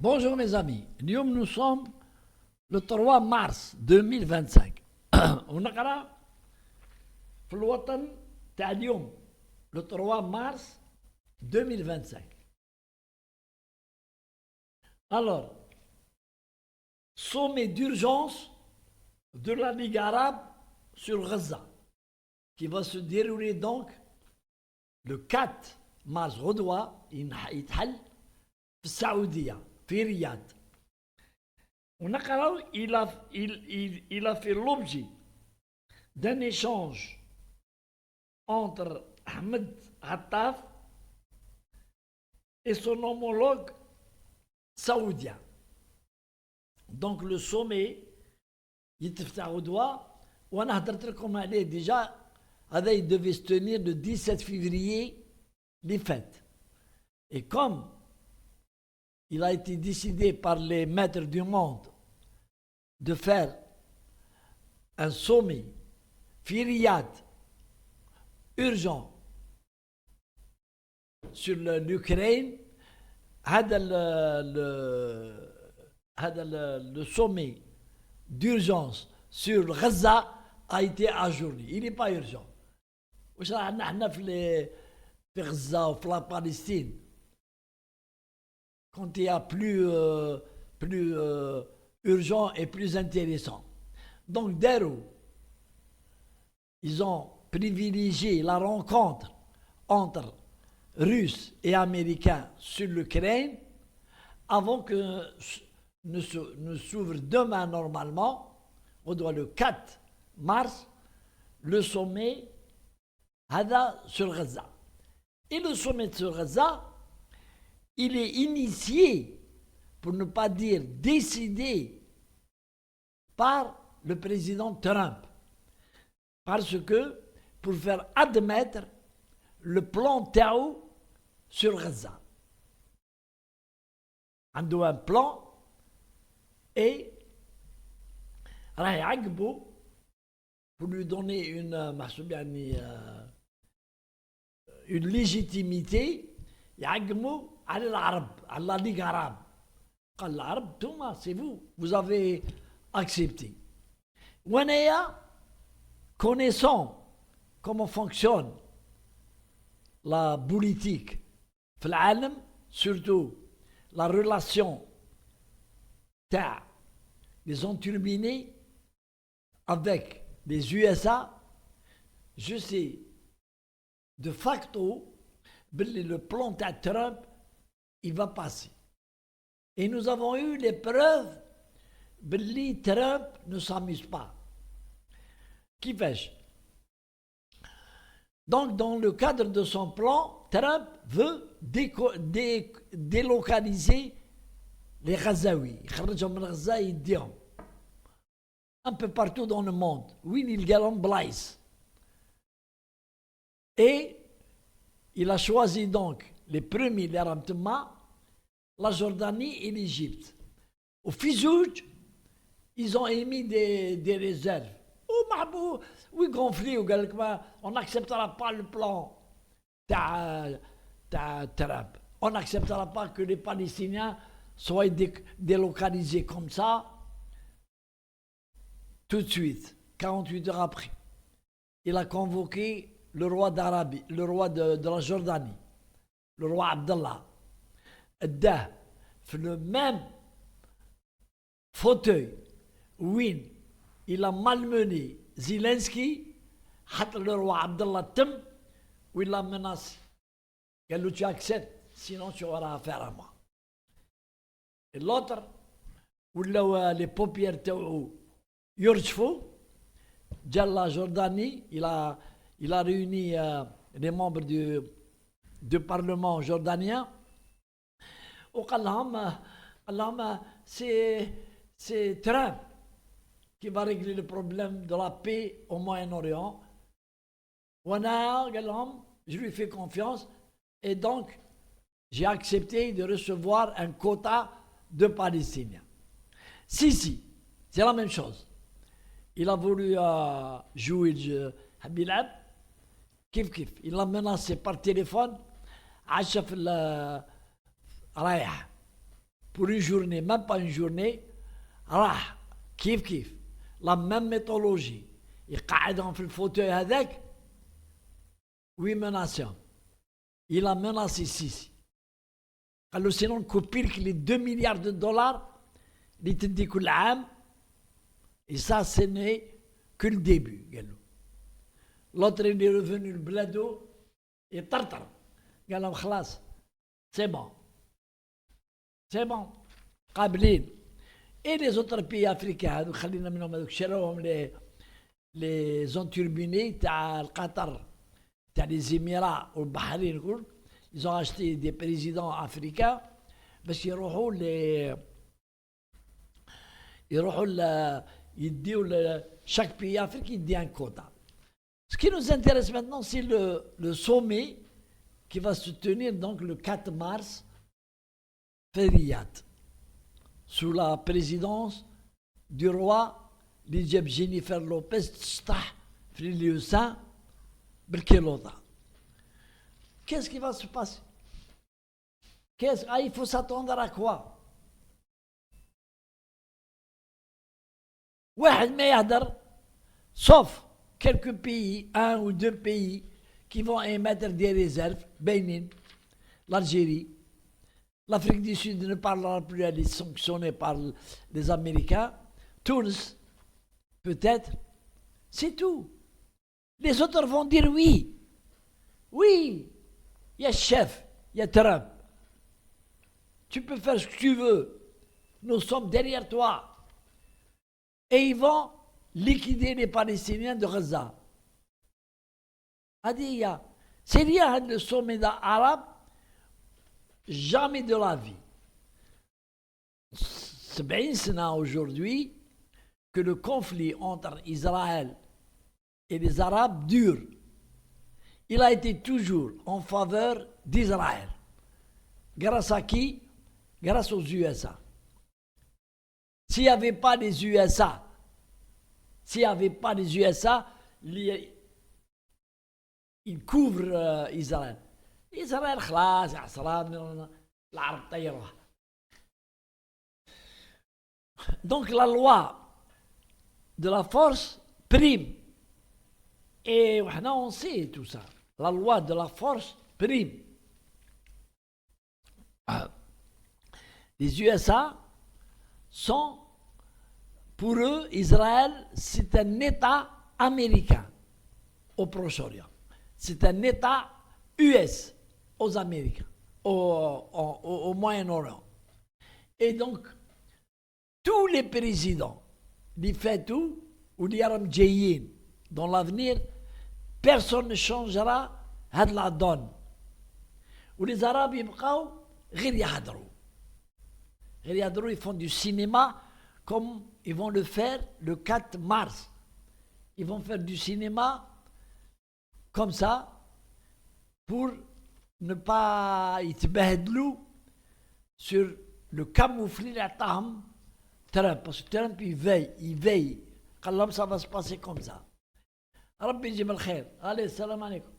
Bonjour mes amis, nous sommes le 3 mars 2025. ونقرا في الوطن تاع اليوم le 3 mars 2025. Alors, sommet d'urgence de la Ligue arabe sur Gaza, qui va se dérouler donc le 4 mars غدوة يتحل في السعودية في رياض. ونقرأ il a fait l'objet d'un échange entre Ahmed Attaf et son homologue saoudien. Donc le sommet يتفتح غدوة وانا هدرت لكم عليه déjà. هذا il devait se tenir le 17 février les fêtes. Et comme il a été décidé par les maîtres du monde de faire un sommet Riyad urgent sur l'Ukraine. Le sommet d'urgence sur Gaza a été ajourné. Il n'est pas urgent. واش رانا حنا في غزة وفي la Palestine quand il y a plus urgent et plus intéressant. Donc Darou, ils ont privilégié la rencontre entre Russes et Américains sur l'Ukraine avant que ne s'ouvre demain normalement, on doit le 4 mars, le sommet Hada sur Gaza. Et le sommet sur Gaza, il est initié, pour ne pas dire décidé, par le président Trump. Parce que, pour faire admettre le plan Tao sur Gaza. On a un plan et pour lui donner une légitimité, يعقموا على العرب على la Ligue arabe. قال العرب توما c'est vous avez accepté. وانايا connaissant comment fonctionne la politique في العالم, surtout la relation تاع les enturbinés avec les USA, je sais de facto le plan de Trump, il va passer. Et nous avons eu les preuves que Trump ne s'amuse pas. Qui fait? Donc, dans le cadre de son plan, Trump veut délocaliser les Gazaouis. Un peu partout dans le monde. Oui, il gagne Blaise. Et il a choisi donc les premiers l'arabement, la Jordanie et l'Égypte. Au Fizouj, ils ont émis des réserves. Oui, gonflé, on n'acceptera pas le plan Trump. On n'acceptera pas que les Palestiniens soient délocalisés comme ça, tout de suite, 48 heures après. Il a convoqué le roi d'Arabie, le roi de la Jordanie, le roi Abdallah. Dans le même fauteuil où il a malmené Zelensky, le roi Abdallah Tim, où il l'a menacé. Il lui a dit tu acceptes, sinon tu auras affaire à moi. Et l'autre, où les paupières يرجفوا, جا la Jordanie, il a réuni les membres du Parlement jordanien. وقال لهم c'est Trump qui va régler le problème de la paix au Moyen-Orient. وانا قال لهم je lui fais confiance et donc j'ai accepté de recevoir un quota de Palestiniens. Si, c'est la même chose. Il a voulu jouer Bilal, il l'a menacé par téléphone, عاش رايح pour une journée, même pas une journée, راح كيف la même méthodologie يقعدهم في الفوتوي هذاك ويمناسيهم. Il a menacé Sisi. قال له sinon نكوبي لك les 2 milliards de dollars اللي تدي كل عام. Et ça, ce n'est que le début. قال له. L'autre, il est revenu le blado et tartar. قال لهم خلاص. C'est bon. C'est bon. قابلين. Et les autres pays africains, خلينا منهم هذوك شراوهم les enturbinés تاع القطر تاع les Émirats والبحرين الكل. Ils ont acheté des présidents africains باش يروحوا chaque pays africain يدي un quota. Ce qui nous intéresse maintenant, c'est le sommet qui va se tenir donc le 4 mars Riyad, sous la présidence du roi l'Égypte Jennifer Lopez تشطح في lieu saint بالكيلوطة. Qu'est-ce qui va se passer? Il faut s'attendre à quoi? واحد ما يهدر sauf quelques pays, 1 ou 2 pays qui vont émettre des réserves. Bénin, l'Algérie, l'Afrique du Sud ne parlera plus, elle est sanctionnée par les Américains. Tunis, peut-être. C'est tout. Les autres vont dire oui. Oui, il y a chef, il y a Trump. Tu peux faire ce que tu veux. Nous sommes derrière toi. Et ils vont liquider les Palestiniens de Gaza. هذه c'est rien le sommet arabe, jamais de la vie. 70 سنة aujourd'hui que le conflit entre Israël et les Arabes dure. Il a été toujours en faveur d'Israël. Grâce à qui? Grâce aux USA. S'il n'y avait pas les USA, ils couvrent Israël. Israël, خلاص يا حسران العرب طيروها. Donc la loi de la force prime. Et on sait tout ça. La loi de la force prime. Les USA sont, pour eux, Israël, c'est un État américain au Proche-Orient. C'est un État US aux Américains, au Moyen-Orient. Et donc, tous les présidents, les Fatou ou les Aram Jayin, dans l'avenir, personne ne changera هاد la donne. Ou les Arabes, ils font du cinéma comme ils vont le faire le 4 mars. Ils vont faire du cinéma comme ça pour ne pas يتبهدلوا sur le camouflet à Trump. Parce que Trump il veille. قال لهم ça va se passer comme ça. ربي يجيب الخير. Allez, salam alaikum.